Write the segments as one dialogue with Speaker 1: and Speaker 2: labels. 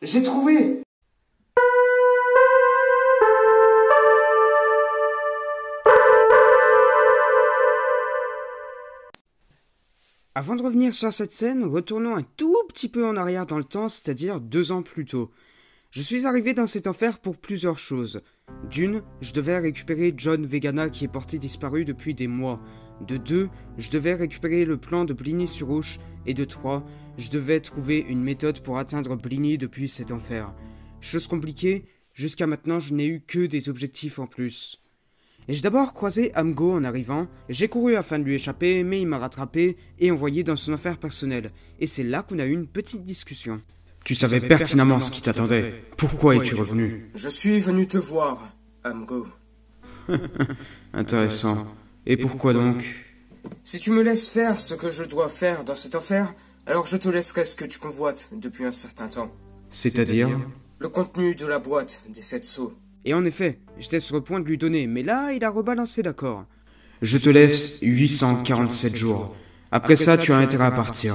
Speaker 1: J'ai trouvé!
Speaker 2: Avant de revenir sur cette scène, retournons un tout petit peu en arrière dans le temps, c'est-à-dire 2 ans plus tôt. Je suis arrivé dans cet enfer pour plusieurs choses. D'une, je devais récupérer John Vegana qui est porté disparu depuis des mois. De 2, je devais récupérer le plan de Bligny-sur-Ouche. Et de 3, je devais trouver une méthode pour atteindre Bligny depuis cet enfer. Chose compliquée, jusqu'à maintenant je n'ai eu que des objectifs en plus. Et j'ai d'abord croisé Amgo en arrivant, j'ai couru afin de lui échapper, mais il m'a rattrapé et envoyé dans son enfer personnel. Et c'est là qu'on a eu une petite discussion.
Speaker 3: Tu savais pertinemment ce qui t'attendait. Pourquoi es-tu revenu?
Speaker 1: Je suis venu te voir, Amgo.
Speaker 3: Intéressant. Et pourquoi donc?
Speaker 1: Si tu me laisses faire ce que je dois faire dans cet enfer, alors je te laisserai ce que tu convoites depuis un certain temps.
Speaker 3: C'est-à-dire?
Speaker 1: Le contenu de la boîte des 7 sceaux.
Speaker 2: Et en effet, j'étais sur le point de lui donner, mais là, il a rebalancé d'accord.
Speaker 3: Je te laisse 847 jours. Après ça, tu as intérêt à partir.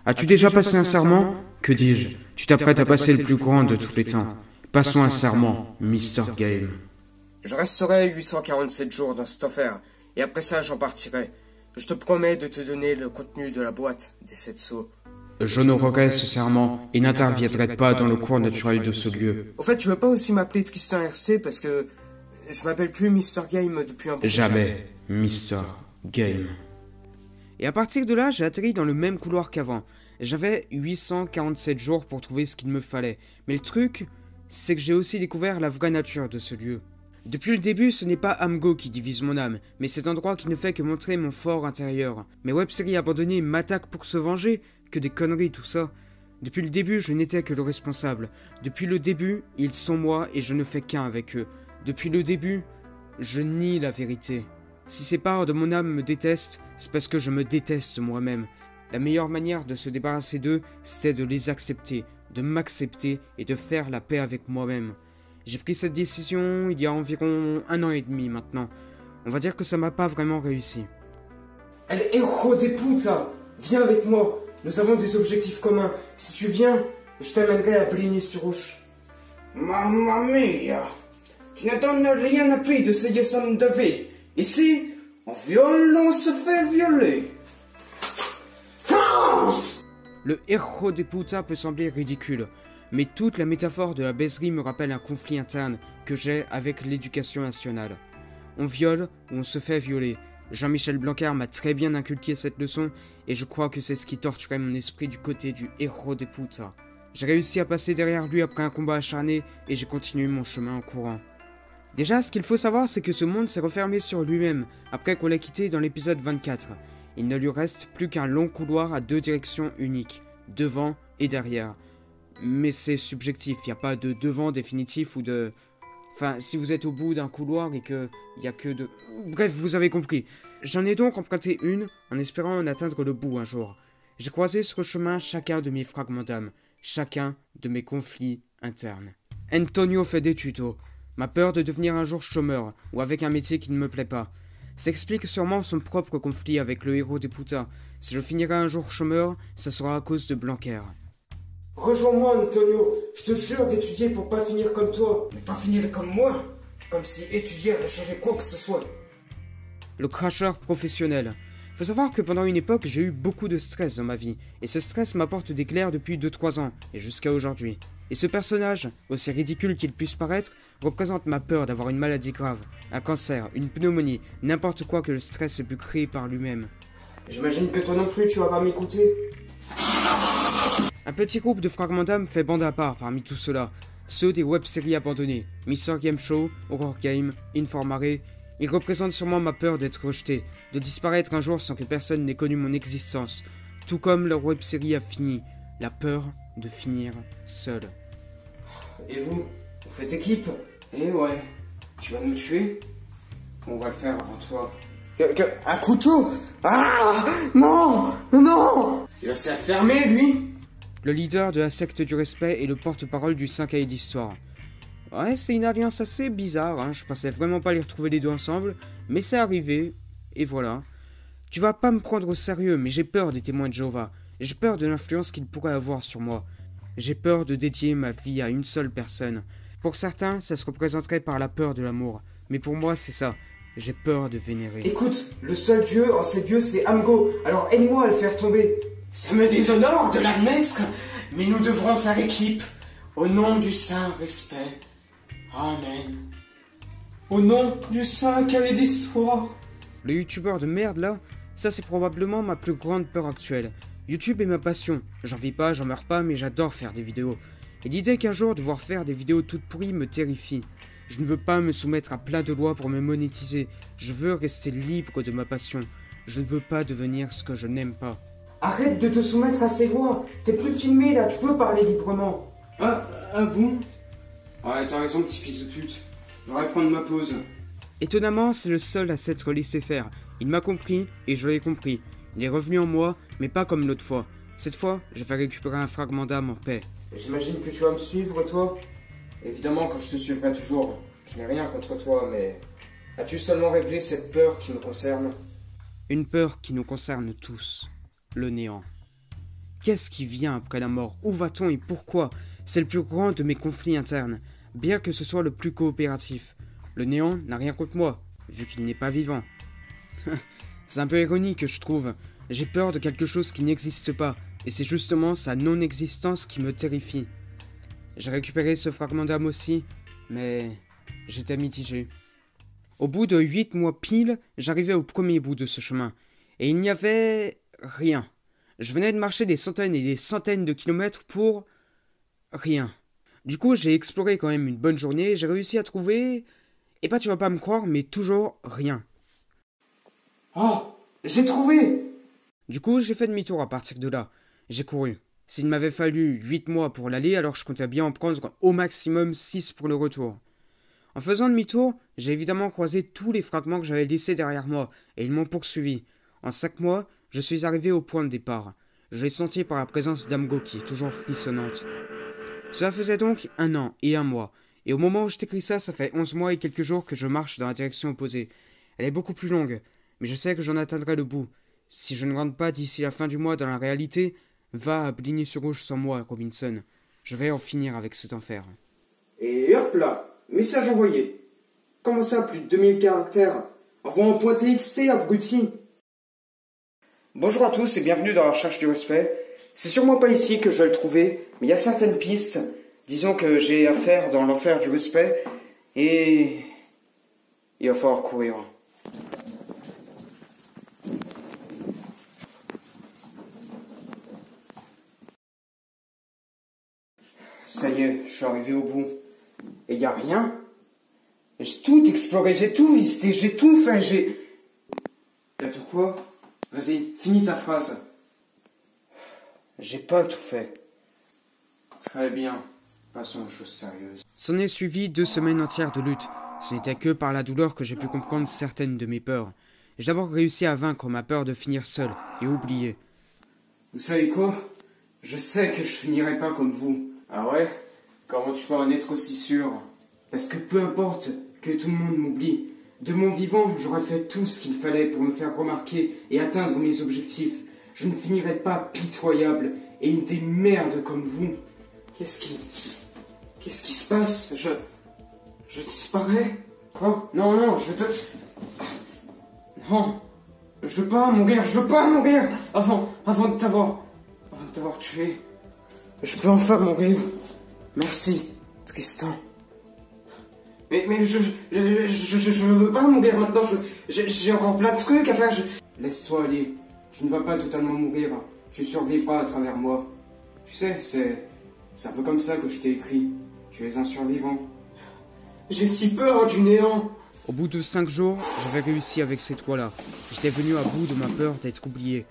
Speaker 3: As-tu déjà passé un serment? Que dis-je? Tu t'apprêtes à passer le plus grand de tous les temps. Passons un serment, Mr. Game.
Speaker 1: Je resterai 847 jours dans cet enfer, et après ça, j'en partirai. Je te promets de te donner le contenu de la boîte des 7 sceaux.
Speaker 3: J'honorerai ce serment et n'interviendrai pas dans le cours naturel de ce lieu.
Speaker 1: Au fait, tu veux pas aussi m'appeler Tristan RC parce que je m'appelle plus Mr. Game depuis un bout.
Speaker 3: Jamais, Mr. Game.
Speaker 2: Et à partir de là, j'ai atterri dans le même couloir qu'avant. J'avais 847 jours pour trouver ce qu'il me fallait. Mais le truc, c'est que j'ai aussi découvert la vraie nature de ce lieu. Depuis le début, ce n'est pas Amgo qui divise mon âme, mais cet endroit qui ne fait que montrer mon fort intérieur. Mes web-séries abandonnées m'attaquent pour se venger. Que des conneries tout ça. Depuis le début, je n'étais que le responsable. Depuis le début, ils sont moi et je ne fais qu'un avec eux. Depuis le début, je nie la vérité. Si ces parts de mon âme me détestent, c'est parce que je me déteste moi-même. La meilleure manière de se débarrasser d'eux, c'était de les accepter, de m'accepter et de faire la paix avec moi-même. J'ai pris cette décision il y a environ 1 an et demi maintenant. On va dire que ça m'a pas vraiment réussi.
Speaker 1: Elle est hijo de puta! Viens avec moi! Nous avons des objectifs communs. Si tu viens, je t'amènerai à Bligny-sur-Ouche.
Speaker 4: Mamma mia! Tu ne donnes rien appris de ces leçons de vie. Ici, on viole, on se fait violer.
Speaker 2: Le héros des putas peut sembler ridicule, mais toute la métaphore de la baiserie me rappelle un conflit interne que j'ai avec l'éducation nationale. On viole ou on se fait violer. Jean-Michel Blanquer m'a très bien inculqué cette leçon et je crois que c'est ce qui torturait mon esprit du côté du héros des putas. J'ai réussi à passer derrière lui après un combat acharné et j'ai continué mon chemin en courant. Déjà, ce qu'il faut savoir, c'est que ce monde s'est refermé sur lui-même après qu'on l'ait quitté dans l'épisode 24. Il ne lui reste plus qu'un long couloir à 2 directions uniques, devant et derrière. Mais c'est subjectif, il n'y a pas de devant définitif ou de... Enfin, si vous êtes au bout d'un couloir et qu'il n'y a que de... Bref, vous avez compris. J'en ai donc emprunté une en espérant en atteindre le bout un jour. J'ai croisé sur le chemin chacun de mes fragments d'âme, chacun de mes conflits internes. Antonio fait des tutos. Ma peur de devenir un jour chômeur ou avec un métier qui ne me plaît pas. S'explique sûrement son propre conflit avec le héros des putas. Si je finirai un jour chômeur, ça sera à cause de Blanquer.
Speaker 1: Rejoins-moi, Antonio. Je te jure d'étudier pour pas finir comme toi. Mais pas finir comme moi? Comme si étudier allait changer quoi que ce soit.
Speaker 2: Le cracheur professionnel. Faut savoir que pendant une époque, j'ai eu beaucoup de stress dans ma vie. Et ce stress m'apporte des clairs depuis 2-3 ans, et jusqu'à aujourd'hui. Et ce personnage, aussi ridicule qu'il puisse paraître, représente ma peur d'avoir une maladie grave, un cancer, une pneumonie, n'importe quoi que le stress ait pu créer par lui-même.
Speaker 1: J'imagine que toi non plus tu vas pas m'écouter.
Speaker 2: Un petit groupe de fragments d'âme fait bande à part parmi tout cela, ceux des web-séries abandonnées, Mr. Game Show, Horror Game, Informare. Ils représentent sûrement ma peur d'être rejeté, de disparaître un jour sans que personne n'ait connu mon existence, tout comme leur web-série a fini, la peur de finir seul.
Speaker 1: Et vous faites équipe? Eh ouais. Tu vas nous tuer? On va le faire avant toi. Un couteau? Ah! Non! Non! Il va se la fermer, lui!
Speaker 2: Le leader de la secte du respect et le porte-parole du 5 cahiers d'histoire. Ouais, c'est une alliance assez bizarre, hein. Je pensais vraiment pas les retrouver les deux ensemble, mais c'est arrivé, et voilà. Tu vas pas me prendre au sérieux, mais j'ai peur des témoins de Jéhovah. J'ai peur de l'influence qu'ils pourraient avoir sur moi. J'ai peur de dédier ma vie à une seule personne. Pour certains, ça se représenterait par la peur de l'amour. Mais pour moi, c'est ça. J'ai peur de vénérer.
Speaker 1: Écoute, le seul dieu en ces dieux, c'est Amgo. Alors aide-moi à le faire tomber. Ça me déshonore de l'admettre, mais nous devrons faire équipe. Au nom du saint respect. Amen. Au nom du saint cahier d'histoire.
Speaker 2: Le youtubeur de merde là, ça c'est probablement ma plus grande peur actuelle. YouTube est ma passion. J'en vis pas, j'en meurs pas, mais j'adore faire des vidéos. Et l'idée qu'un jour devoir faire des vidéos toutes pourries me terrifie. Je ne veux pas me soumettre à plein de lois pour me monétiser. Je veux rester libre de ma passion. Je ne veux pas devenir ce que je n'aime pas.
Speaker 1: Arrête de te soumettre à ces lois. T'es plus filmé là, tu peux parler librement. Ah bon? Ouais, t'as raison, petit fils de pute. J'aurais prendre ma pause.
Speaker 2: Étonnamment, c'est le seul à s'être laissé faire. Il m'a compris et je l'ai compris. Il est revenu en moi, mais pas comme l'autre fois. Cette fois, je vais récupérer un fragment d'âme en paix.
Speaker 1: J'imagine que tu vas me suivre, toi? Évidemment que je te suivrai toujours. Je n'ai rien contre toi, mais... As-tu seulement réglé cette peur qui me concerne?
Speaker 2: Une peur qui nous concerne tous. Le néant. Qu'est-ce qui vient après la mort? Où va-t-on et pourquoi? C'est le plus grand de mes conflits internes, bien que ce soit le plus coopératif. Le néant n'a rien contre moi, vu qu'il n'est pas vivant. C'est un peu ironique, je trouve. J'ai peur de quelque chose qui n'existe pas, et c'est justement sa non-existence qui me terrifie. J'ai récupéré ce fragment d'âme aussi, mais j'étais mitigé. Au bout de 8 mois pile, j'arrivais au premier bout de ce chemin, et il n'y avait rien. Je venais de marcher des centaines et des centaines de kilomètres pour... rien. Du coup, j'ai exploré quand même une bonne journée, et j'ai réussi à trouver... Et bah tu vas pas me croire, mais toujours rien.
Speaker 1: Oh, j'ai trouvé!
Speaker 2: Du coup, j'ai fait demi-tour à partir de là. J'ai couru. S'il m'avait fallu 8 mois pour l'aller, alors je comptais bien en prendre au maximum 6 pour le retour. En faisant demi-tour, j'ai évidemment croisé tous les fragments que j'avais laissés derrière moi, et ils m'ont poursuivi. En 5 mois, je suis arrivé au point de départ. Je l'ai senti par la présence d'Amgo qui est toujours frissonnante. Cela faisait donc 1 an et 1 mois, et au moment où je t'écris ça, ça fait 11 mois et quelques jours que je marche dans la direction opposée. Elle est beaucoup plus longue, mais je sais que j'en atteindrai le bout. Si je ne rentre pas d'ici la fin du mois dans la réalité, va à Bligny-sur-Rouge sans moi, Robinson. Je vais en finir avec cet enfer.
Speaker 1: Et hop là, message envoyé. Comment ça, plus de 2000 caractères? Envoie un point TXT, abruti. Bonjour à tous et bienvenue dans la recherche du respect. C'est sûrement pas ici que je vais le trouver, mais il y a certaines pistes, disons que j'ai à faire dans l'enfer du respect, et il va falloir courir. Ça y est, je suis arrivé au bout. Et il n'y a rien. J'ai tout exploré, j'ai tout visité, j'ai tout fait, j'ai... T'as tout quoi? Vas-y, finis ta phrase. J'ai pas tout fait. Très bien. Passons aux choses sérieuses.
Speaker 2: S'en est suivi 2 semaines entières de lutte. Ce n'était que par la douleur que j'ai pu comprendre certaines de mes peurs. J'ai d'abord réussi à vaincre ma peur de finir seul et oublier.
Speaker 1: Vous savez quoi? Je sais que je finirai pas comme vous. Ah ouais? Comment tu peux en être aussi sûr? Parce que peu importe que tout le monde m'oublie, de mon vivant, j'aurais fait tout ce qu'il fallait pour me faire remarquer et atteindre mes objectifs. Je ne finirai pas pitoyable et une des merdes comme vous. Qu'est-ce qui se passe? Je disparais? Quoi? Non, je te... Non. Je veux pas mourir, avant de t'avoir tué. Je peux enfin mourir. Merci, Tristan. Mais je veux pas mourir maintenant. J'ai encore plein de trucs à faire. Laisse-toi aller. Tu ne vas pas totalement mourir. Tu survivras à travers moi. Tu sais, c'est un peu comme ça que je t'ai écrit. Tu es un survivant. J'ai si peur du néant.
Speaker 2: Au bout de 5 jours, j'avais réussi avec ces 3-là. J'étais venu à bout de ma peur d'être oublié.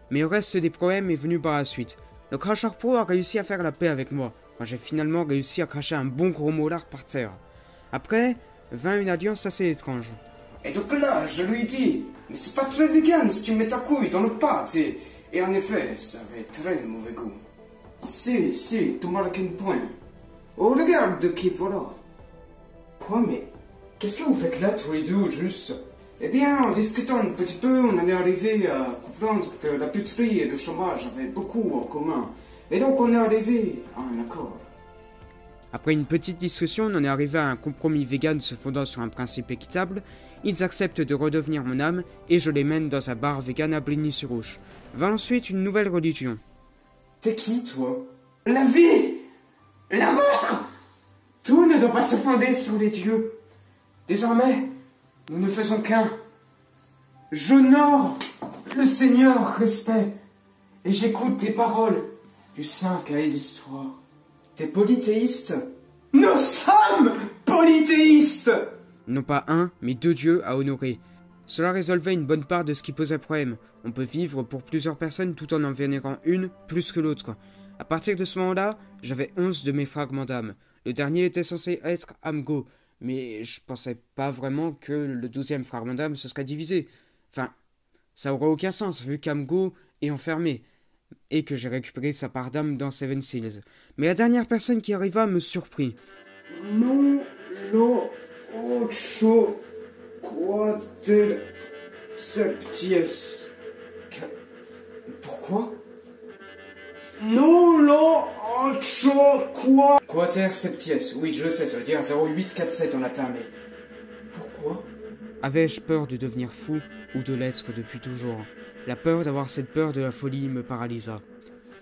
Speaker 2: Mais le reste des problèmes est venu par la suite. Le cracheur pro a réussi à faire la paix avec moi, quand j'ai finalement réussi à cracher un bon gros molar par terre. Après, vint une alliance assez étrange.
Speaker 1: Et donc là, je lui dis, mais c'est pas très vegan si tu mets ta couille dans le pâte. Et en effet, ça avait très mauvais goût. Si, tu marques un point. Oh, regarde qui voilà. Quoi, mais qu'est-ce que vous faites là tous les deux au juste? Eh bien, en discutant un petit peu, on en est arrivé à comprendre que la puterie et le chômage avaient beaucoup en commun.
Speaker 4: Et donc on est arrivé à un accord.
Speaker 2: Après une petite discussion, on en est arrivé à un compromis vegan se fondant sur un principe équitable. Ils acceptent de redevenir mon âme et je les mène dans un bar vegan à Bligny-sur-Ouche. Va ensuite une nouvelle religion.
Speaker 1: T'es qui, toi? La vie! La mort! Tout ne doit pas se fonder sur les dieux. Désormais, nous ne faisons qu'un. J'honore le Seigneur, respect, et j'écoute les paroles du saint cahier d'histoire. T'es polythéiste? Nous sommes polythéistes!
Speaker 2: Non pas un, mais deux dieux à honorer. Cela résolvait une bonne part de ce qui posait problème. On peut vivre pour plusieurs personnes tout en vénérant une plus que l'autre. À partir de ce moment-là, j'avais 11 de mes fragments d'âme. Le dernier était censé être Amgo, mais je pensais pas vraiment que le 12e fragment d'âme se serait divisé. Enfin, ça aurait aucun sens vu qu'Amgo est enfermé et que j'ai récupéré sa part d'âme dans Seven Seals. Mais la dernière personne qui arriva me surprit.
Speaker 4: Non, lo, ocho, quater, septies.
Speaker 1: Pourquoi?
Speaker 4: Nullo, ocho, qua...
Speaker 1: Quater septies. Oui, je sais, ça veut dire 0847 en latin, mais... Pourquoi?
Speaker 2: Avais-je peur de devenir fou ou de l'être depuis toujours? La peur d'avoir cette peur de la folie me paralysa.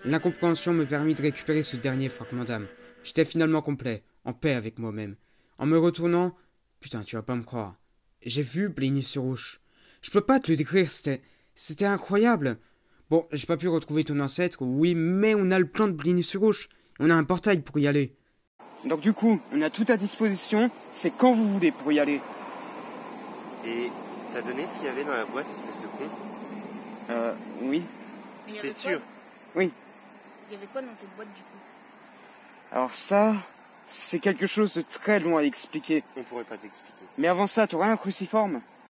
Speaker 2: L'incompréhension me permit de récupérer ce dernier fragment d'âme. J'étais finalement complet, en paix avec moi-même. En me retournant... Putain, tu vas pas me croire. J'ai vu Bligny-sur-Ouche. Je peux pas te le décrire, c'était incroyable. Bon, j'ai pas pu retrouver ton ancêtre, oui, mais on a le plan de Bligny-sur-Ouche. On a un portail pour y aller.
Speaker 1: Donc du coup, on a tout à disposition, c'est quand vous voulez pour y aller.
Speaker 5: Et t'as donné ce qu'il y avait dans la boîte, espèce de con?
Speaker 1: Oui.
Speaker 5: T'es sûr?
Speaker 1: Oui.
Speaker 6: Il y avait quoi dans cette boîte du coup?
Speaker 1: Alors ça, c'est quelque chose de très long à expliquer.
Speaker 5: On pourrait pas t'expliquer.
Speaker 1: Mais avant ça, t'aurais un cruciforme?